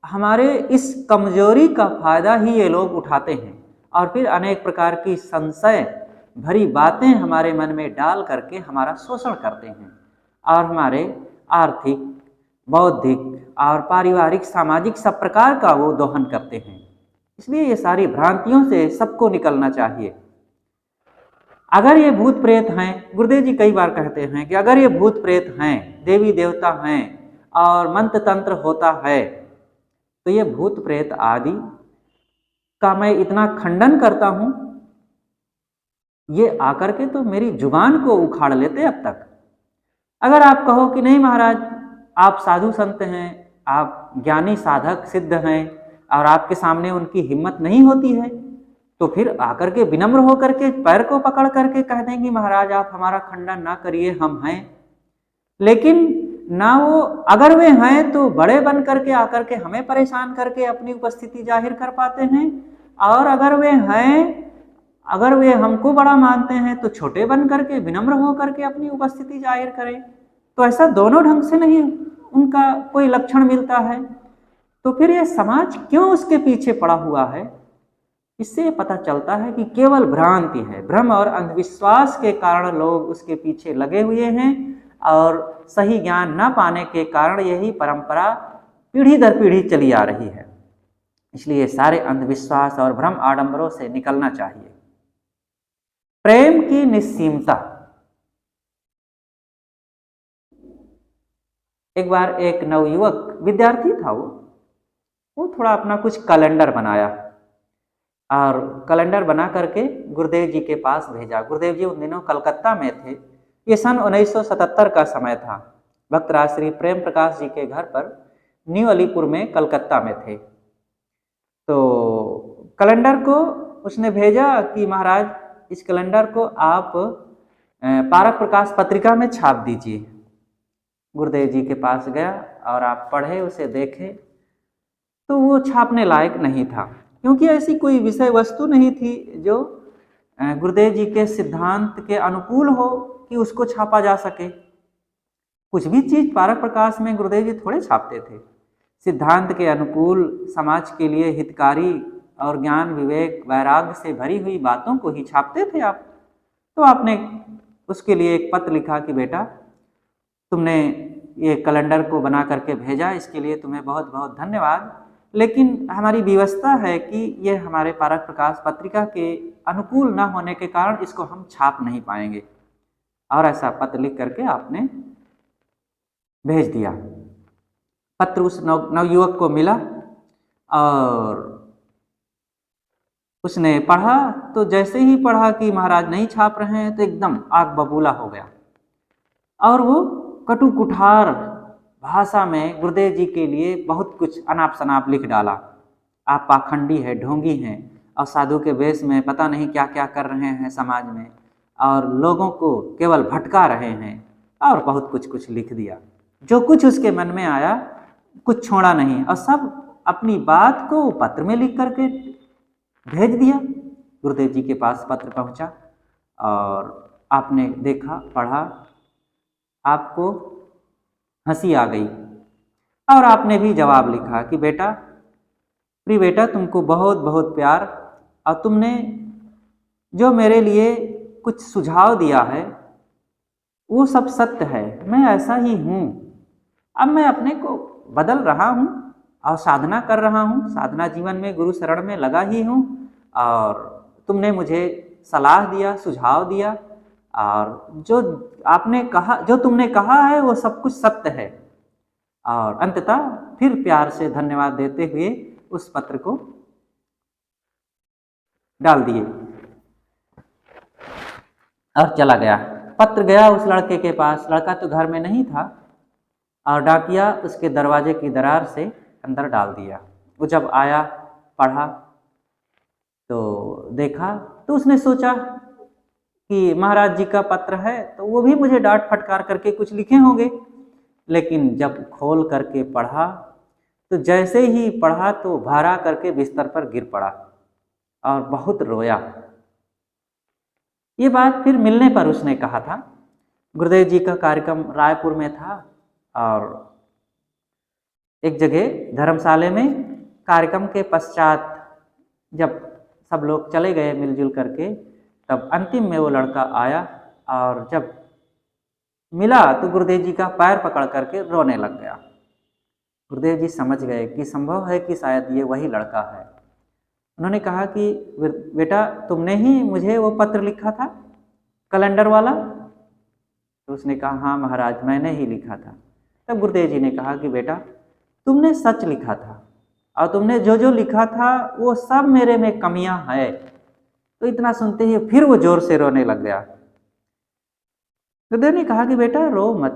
हमारे इस कमजोरी का फायदा ही ये लोग उठाते हैं और फिर अनेक प्रकार की संशय भरी बातें हमारे मन में डाल करके हमारा शोषण करते हैं और हमारे आर्थिक, बौद्धिक और पारिवारिक, सामाजिक सब प्रकार का वो दोहन करते हैं। इसलिए ये सारी भ्रांतियों से सबको निकलना चाहिए। अगर ये भूत प्रेत हैं, गुरुदेव जी कई बार कहते हैं कि अगर ये भूत प्रेत हैं, देवी देवता हैं और मंत्र तंत्र होता है, तो ये भूत प्रेत आदि का मैं इतना खंडन करता हूं, ये आकर के तो मेरी जुबान को उखाड़ लेते अब तक। अगर आप कहो कि नहीं महाराज, आप साधु संत हैं, आप ज्ञानी साधक सिद्ध हैं और आपके सामने उनकी हिम्मत नहीं होती है, तो फिर आकर के विनम्र होकर के पैर को पकड़ करके कह देंगे महाराज आप हमारा खंडन ना करिए, हम हैं। लेकिन ना वो, अगर वे हैं तो बड़े बन करके आकर के हमें परेशान करके अपनी उपस्थिति जाहिर कर पाते हैं, और अगर वे हैं, अगर वे हमको बड़ा मानते हैं तो छोटे बन करके विनम्र हो करके अपनी उपस्थिति जाहिर करें। तो ऐसा दोनों ढंग से नहीं उनका कोई लक्षण मिलता है। तो फिर यह समाज क्यों उसके पीछे पड़ा हुआ है? इससे पता चलता है कि केवल भ्रांति है, भ्रम और अंधविश्वास के कारण लोग उसके पीछे लगे हुए हैं, और सही ज्ञान न पाने के कारण यही परंपरा पीढ़ी दर पीढ़ी चली आ रही है। इसलिए सारे अंधविश्वास और भ्रम आडंबरों से निकलना चाहिए। प्रेम की निस्सीमता। एक बार एक नवयुवक विद्यार्थी था, वो थोड़ा अपना कुछ कैलेंडर बनाया और कैलेंडर बना करके गुरुदेव जी के पास भेजा। गुरुदेव जी उन दिनों कलकत्ता में थे। ये सन 1977 का समय था। भक्तराज श्री प्रेम प्रकाश जी के घर पर न्यू अलीपुर में कलकत्ता में थे। तो कैलेंडर को उसने भेजा कि महाराज इस कैलेंडर को आप पारक प्रकाश पत्रिका में छाप दीजिए। गुरुदेव जी के पास गया और आप पढ़े, उसे देखे, तो वो छापने लायक नहीं था, क्योंकि ऐसी कोई विषय वस्तु नहीं थी जो गुरुदेव जी के सिद्धांत के अनुकूल हो कि उसको छापा जा सके। कुछ भी चीज पारक प्रकाश में गुरुदेव जी थोड़े छापते थे। सिद्धांत के अनुकूल, समाज के लिए हितकारी और ज्ञान विवेक वैराग्य से भरी हुई बातों को ही छापते थे आप। तो आपने उसके लिए एक पत्र लिखा कि बेटा तुमने ये कैलेंडर को बना करके भेजा, इसके लिए तुम्हें बहुत बहुत धन्यवाद, लेकिन हमारी व्यवस्था है कि ये हमारे पारक प्रकाश पत्रिका के अनुकूल न होने के कारण इसको हम छाप नहीं पाएंगे। और ऐसा पत्र लिख करके आपने भेज दिया। पत्र उस नवयुवक को मिला और उसने पढ़ा। तो जैसे ही पढ़ा कि महाराज नहीं छाप रहे हैं, तो एकदम आग बबूला हो गया और वो कटु कुठार भाषा में गुरुदेव जी के लिए बहुत कुछ अनाप शनाप लिख डाला। आप पाखंडी है, ढोंगी हैं और साधु के वेश में पता नहीं क्या क्या कर रहे हैं समाज में, और लोगों को केवल भटका रहे हैं, और बहुत कुछ कुछ लिख दिया। जो कुछ उसके मन में आया कुछ छोड़ा नहीं, और सब अपनी बात को पत्र में लिख करके भेज दिया। गुरुदेव जी के पास पत्र पहुंचा और आपने देखा, पढ़ा, आपको हंसी आ गई और आपने भी जवाब लिखा कि बेटा, प्रिय बेटा, तुमको बहुत बहुत प्यार, और तुमने जो मेरे लिए कुछ सुझाव दिया है वो सब सत्य है, मैं ऐसा ही हूँ। अब मैं अपने को बदल रहा हूँ और साधना कर रहा हूँ, साधना जीवन में गुरु शरण में लगा ही हूँ, और तुमने मुझे सलाह दिया, सुझाव दिया, और जो आपने कहा, जो तुमने कहा है वो सब कुछ सत्य है। और अंततः फिर प्यार से धन्यवाद देते हुए उस पत्र को डाल दिए और चला गया। पत्र गया उस लड़के के पास, लड़का तो घर में नहीं था, और डाकिया उसके दरवाजे की दरार से अंदर डाल दिया। वो जब आया, पढ़ा तो देखा, तो उसने सोचा कि महाराज जी का पत्र है तो वो भी मुझे डांट फटकार करके कुछ लिखे होंगे। लेकिन जब खोल करके पढ़ा तो जैसे ही पढ़ा तो भारा करके बिस्तर पर गिर पड़ा और बहुत रोया। ये बात फिर मिलने पर उसने कहा था। गुरुदेव जी का कार्यक्रम रायपुर में था, और एक जगह धर्मशाला में कार्यक्रम के पश्चात जब सब लोग चले गए मिलजुल करके, तब अंतिम में वो लड़का आया, और जब मिला तो गुरुदेव जी का पैर पकड़ करके रोने लग गया। गुरुदेव जी समझ गए कि संभव है कि शायद ये वही लड़का है। उन्होंने कहा कि बेटा, तुमने ही मुझे वो पत्र लिखा था कैलेंडर वाला? तो उसने कहा, हाँ महाराज, मैंने ही लिखा था। तब गुरुदेव जी ने कहा कि बेटा, तुमने सच लिखा था, और तुमने जो जो लिखा था वो सब मेरे में कमियां हैं। तो इतना सुनते ही फिर वो जोर से रोने लग गया। गुरुदेव ने कहा कि बेटा, रो मत,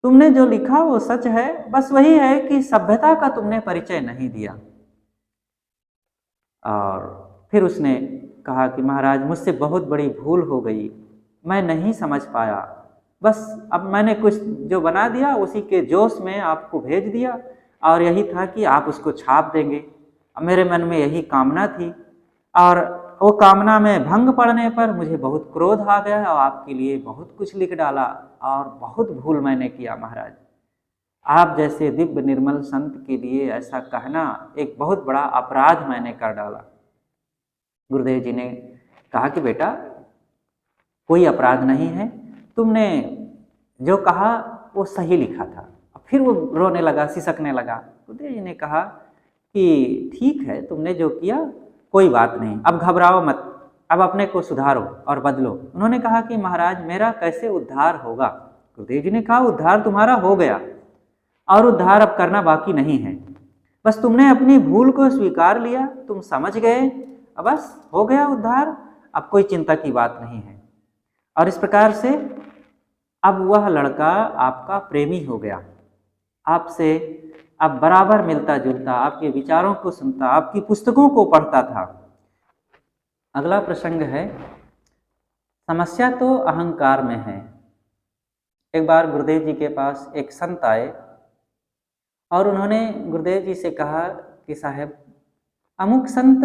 तुमने जो लिखा वो सच है, बस वही है कि सभ्यता का तुमने परिचय नहीं दिया। और फिर उसने कहा कि महाराज, मुझसे बहुत बड़ी भूल हो गई, मैं नहीं समझ पाया, बस अब मैंने कुछ जो बना दिया उसी के जोश में आपको भेज दिया, और यही था कि आप उसको छाप देंगे। अब मेरे मन में यही कामना थी, और वो कामना में भंग पड़ने पर मुझे बहुत क्रोध आ गया और आपके लिए बहुत कुछ लिख डाला, और बहुत भूल मैंने किया महाराज। आप जैसे दिव्य निर्मल संत के लिए ऐसा कहना एक बहुत बड़ा अपराध मैंने कर डाला। गुरुदेव जी ने कहा कि बेटा, कोई अपराध नहीं है, तुमने जो कहा वो सही लिखा था। फिर वो रोने लगा, सिसकने लगा। गुरुदेव जी ने कहा कि ठीक है, तुमने जो किया कोई बात नहीं, अब घबराओ मत, अब अपने को सुधारो और बदलो। उन्होंने कहा कि महाराज, मेरा कैसे उद्धार होगा? गुरुदेव जी ने कहा, उद्धार तुम्हारा हो गया, और उद्धार अब करना बाकी नहीं है। बस तुमने अपनी भूल को स्वीकार लिया, तुम समझ गए, अब बस हो गया उद्धार, अब कोई चिंता की बात नहीं है। और इस प्रकार से अब वह लड़का आपका प्रेमी हो गया, आपसे अब बराबर मिलता जुलता, आपके विचारों को सुनता, आपकी पुस्तकों को पढ़ता था। अगला प्रसंग है, समस्या तो अहंकार में है। एक बार गुरुदेव जी के पास एक संत आए, और उन्होंने गुरुदेव जी से कहा कि साहब, अमुक संत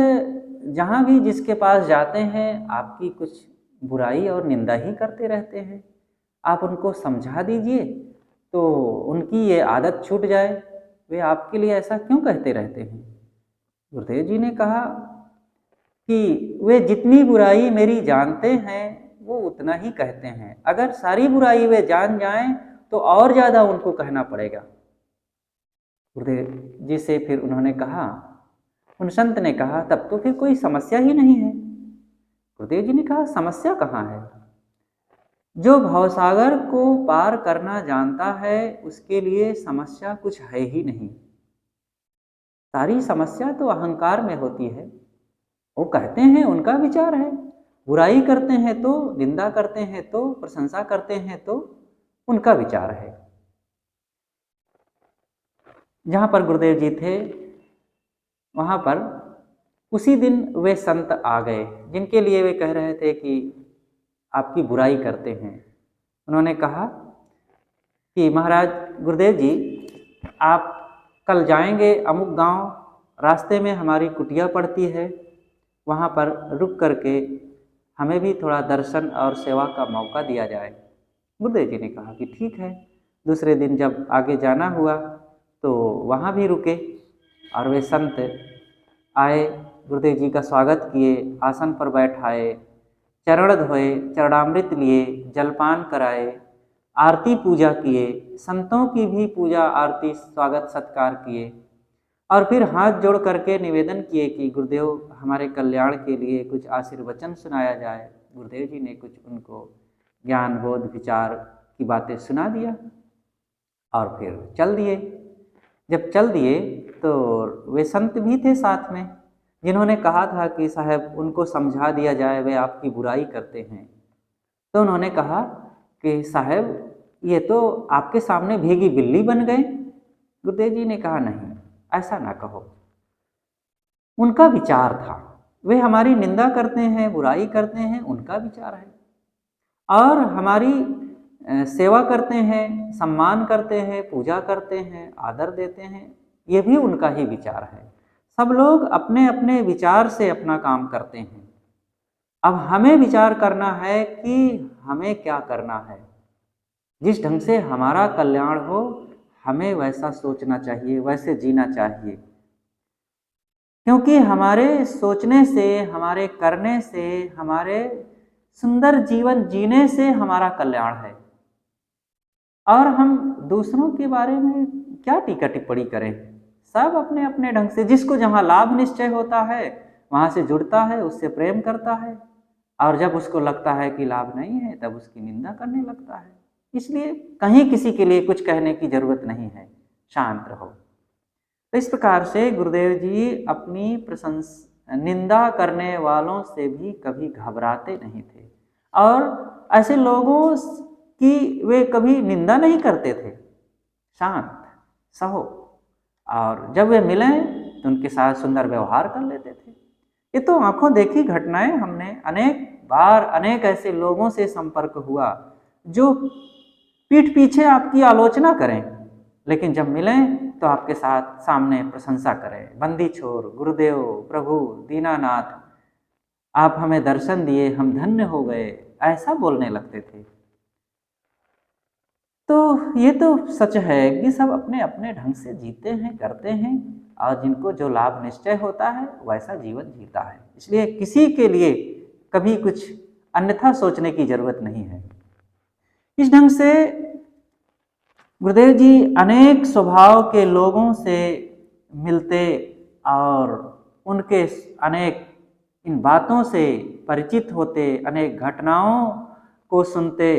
जहाँ भी जिसके पास जाते हैं आपकी कुछ बुराई और निंदा ही करते रहते हैं, आप उनको समझा दीजिए तो उनकी ये आदत छूट जाए, वे आपके लिए ऐसा क्यों कहते रहते हैं? गुरुदेव जी ने कहा कि वे जितनी बुराई मेरी जानते हैं वो उतना ही कहते हैं, अगर सारी बुराई वे जान जाएं तो और ज़्यादा उनको कहना पड़ेगा। गुरुदेव जी से फिर उन्होंने कहा, उन संत ने कहा, तब तो फिर कोई समस्या ही नहीं है। गुरुदेव जी ने कहा, समस्या कहाँ है? जो भवसागर को पार करना जानता है उसके लिए समस्या कुछ है ही नहीं। सारी समस्या तो अहंकार में होती है। वो कहते हैं, उनका विचार है, बुराई करते हैं तो, निंदा करते हैं तो, प्रशंसा करते हैं तो, उनका विचार है। जहाँ पर गुरुदेव जी थे वहाँ पर उसी दिन वे संत आ गए जिनके लिए वे कह रहे थे कि आपकी बुराई करते हैं। उन्होंने कहा कि महाराज गुरुदेव जी, आप कल जाएंगे अमुक गांव, रास्ते में हमारी कुटिया पड़ती है, वहाँ पर रुक करके हमें भी थोड़ा दर्शन और सेवा का मौका दिया जाए। गुरुदेव जी ने कहा कि ठीक है। दूसरे दिन जब आगे जाना हुआ तो वहाँ भी रुके और वे संत आए, गुरुदेव जी का स्वागत किए, आसन पर बैठाए, चरण धोए, चरणामृत लिए, जलपान कराए, आरती पूजा किए, संतों की भी पूजा आरती स्वागत सत्कार किए और फिर हाथ जोड़ करके निवेदन किए कि गुरुदेव हमारे कल्याण के लिए कुछ आशीर्वचन सुनाया जाए। गुरुदेव जी ने कुछ उनको ज्ञान बोध विचार की बातें सुना दिया और फिर चल दिए। जब चल दिए तो वे संत भी थे साथ में, जिन्होंने कहा था कि साहब उनको समझा दिया जाए, वे आपकी बुराई करते हैं। तो उन्होंने कहा कि साहब ये तो आपके सामने भीगी बिल्ली बन गए। गुरुदेव जी ने कहा नहीं, ऐसा ना कहो। उनका विचार था, वे हमारी निंदा करते हैं, बुराई करते हैं, उनका विचार है, और हमारी सेवा करते हैं, सम्मान करते हैं, पूजा करते हैं, आदर देते हैं, ये भी उनका ही विचार है। सब लोग अपने अपने विचार से अपना काम करते हैं। अब हमें विचार करना है कि हमें क्या करना है। जिस ढंग से हमारा कल्याण हो, हमें वैसा सोचना चाहिए, वैसे जीना चाहिए, क्योंकि हमारे सोचने से, हमारे करने से, हमारे सुंदर जीवन जीने से हमारा कल्याण है। और हम दूसरों के बारे में क्या टीका टिप्पणी करें। सब अपने अपने ढंग से, जिसको जहाँ लाभ निश्चय होता है वहाँ से जुड़ता है, उससे प्रेम करता है, और जब उसको लगता है कि लाभ नहीं है तब उसकी निंदा करने लगता है। इसलिए कहीं किसी के लिए कुछ कहने की जरूरत नहीं है, शांत रहो। तो इस प्रकार से गुरुदेव जी अपनी निंदा करने वालों से भी कभी घबराते नहीं थे, और ऐसे लोगों की वे कभी निंदा नहीं करते थे, शांत सहो, और जब वे मिलें तो उनके साथ सुंदर व्यवहार कर लेते थे। ये तो आंखों देखी घटनाएं, हमने अनेक बार अनेक ऐसे लोगों से संपर्क हुआ जो पीठ पीछे आपकी आलोचना करें, लेकिन जब मिलें तो आपके साथ सामने प्रशंसा करें। बंदी छोर, गुरुदेव, प्रभु, दीनानाथ, आप हमें दर्शन दिए, हम धन्य हो गए, ऐसा बोलने लगते थे। तो ये तो सच है कि सब अपने अपने ढंग से जीते हैं, करते हैं, और जिनको जो लाभ निश्चय होता है वैसा जीवन जीता है। इसलिए किसी के लिए कभी कुछ अन्यथा सोचने की जरूरत नहीं है। इस ढंग से गुरुदेव जी अनेक स्वभाव के लोगों से मिलते और उनके अनेक इन बातों से परिचित होते, अनेक घटनाओं को सुनते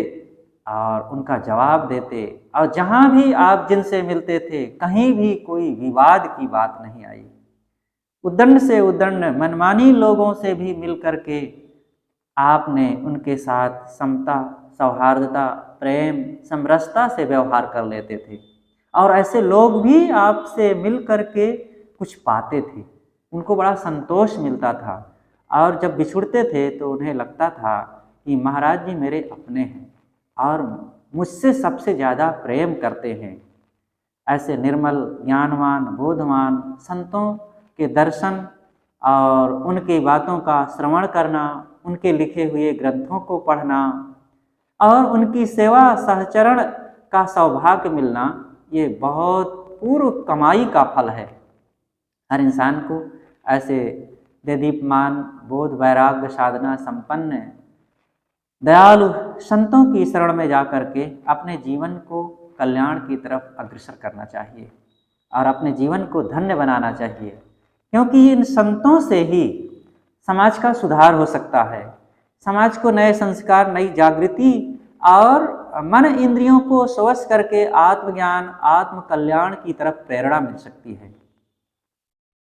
और उनका जवाब देते, और जहाँ भी आप जिनसे मिलते थे कहीं भी कोई विवाद की बात नहीं आई। उद्दंड से उद्दंड मनमानी लोगों से भी मिल करके आपने उनके साथ समता, सौहार्दता, प्रेम, समरसता से व्यवहार कर लेते थे, और ऐसे लोग भी आपसे मिल करके कुछ पाते थे, उनको बड़ा संतोष मिलता था, और जब बिछुड़ते थे तो उन्हें लगता था कि महाराज जी मेरे अपने हैं और मुझसे सबसे ज़्यादा प्रेम करते हैं। ऐसे निर्मल, ज्ञानवान, बोधवान संतों के दर्शन और उनकी बातों का श्रवण करना, उनके लिखे हुए ग्रंथों को पढ़ना और उनकी सेवा सहचरण का सौभाग्य मिलना, ये बहुत पूर्व कमाई का फल है। हर इंसान को ऐसे देदीप्यमान, बोध, वैराग्य साधना संपन्न दयालु संतों की शरण में जाकर के अपने जीवन को कल्याण की तरफ अग्रसर करना चाहिए और अपने जीवन को धन्य बनाना चाहिए, क्योंकि इन संतों से ही समाज का सुधार हो सकता है। समाज को नए संस्कार, नई जागृति और मन इंद्रियों को स्वश करके आत्मज्ञान, आत्म कल्याण की तरफ प्रेरणा मिल सकती है।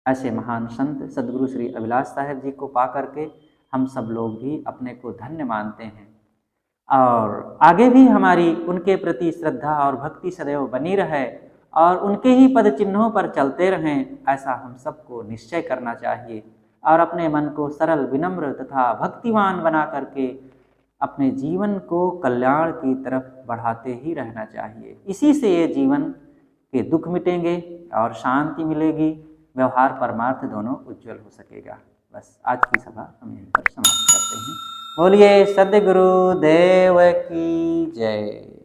ऐसे महान संत सदगुरु श्री अभिलाष साहेब जी को पा करके हम सब लोग भी अपने को धन्य मानते हैं, और आगे भी हमारी उनके प्रति श्रद्धा और भक्ति सदैव बनी रहे और उनके ही पद चिन्हों पर चलते रहें, ऐसा हम सबको निश्चय करना चाहिए और अपने मन को सरल, विनम्र तथा भक्तिवान बना करके अपने जीवन को कल्याण की तरफ बढ़ाते ही रहना चाहिए। इसी से ये जीवन के दुख मिटेंगे और शांति मिलेगी, व्यवहार परमार्थ दोनों उज्जवल हो सकेगा। बस आज की सभा हम यहीं पर समाप्त करते हैं। बोलिए सद्गुरु देव की जय।